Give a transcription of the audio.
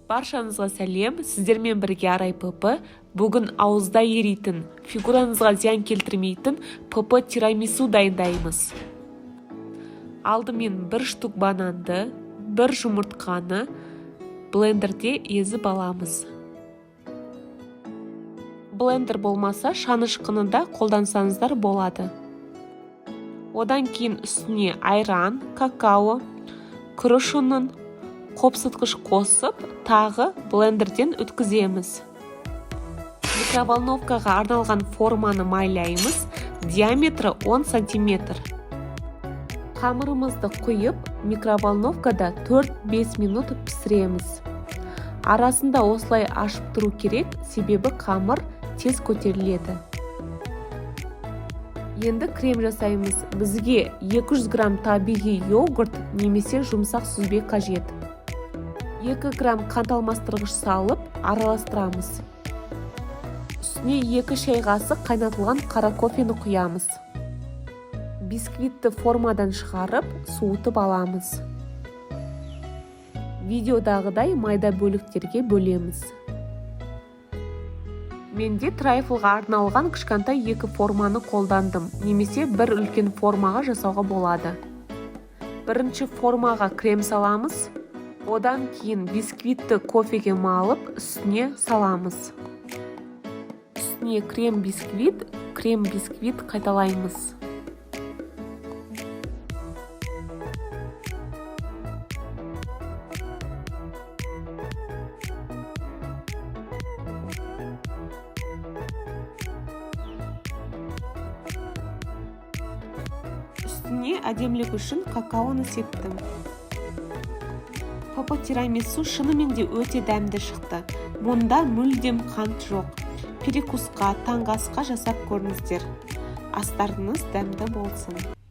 Баршаңызға сәлем, сіздермен бірге Арай ПП. Бүгін ауызда еритін, фигураңызға зиян келтірмейтін ПП тирамису дайындаймыз. Алдымен 1 штук бананды, 1 жұмыртқаны блендерде езіп аламыз. Блендер болмаса, шанышқынында қолдансаңыздар болады. Одан кейін үстіне айран, какао, күріш ұнын, қопсытқыш қосып, тағы блендерден өткіземіз. Микроволновкаға арналған форманы майлаймыз, диаметрі 10 см. Қамырымызды құйып, микроволновкада 4-5 минут пісіреміз. Арасында осылай ашып тұру керек, себебі қамыр тез көтеріледі. Енді крем жасаймыз. Бізге 200 грамм табиғи йогурт немесе жұмсақ сүзбе қажет. 2 грамм қант алмастырғыш салып, араластырамыз. Үстіне 2 шай қасық қайнатылған қара кофені құямыз. Бисквитті формадан шығарып, суытып аламыз. Видеодағыдай майда бөліктерге бөлеміз. Менде трайфлға арналған кішкентай 2 форманы қолдандым, немесе бір үлкен формаға жасауға болады. Бірінші формаға крем саламыз, одан кейін бисквитті кофеге малып, үстіне саламыз. Үстіне крем бисквит қайталаймыз. Үстіне әдемілік үшін какаоны септім. ПП тирамису шынымен де өте дәмді шықты. Мұнда мүлдем қант жоқ. Перекусқа, таңғы асқа жасап көріңіздер. Астарыңыз дәмді болсын.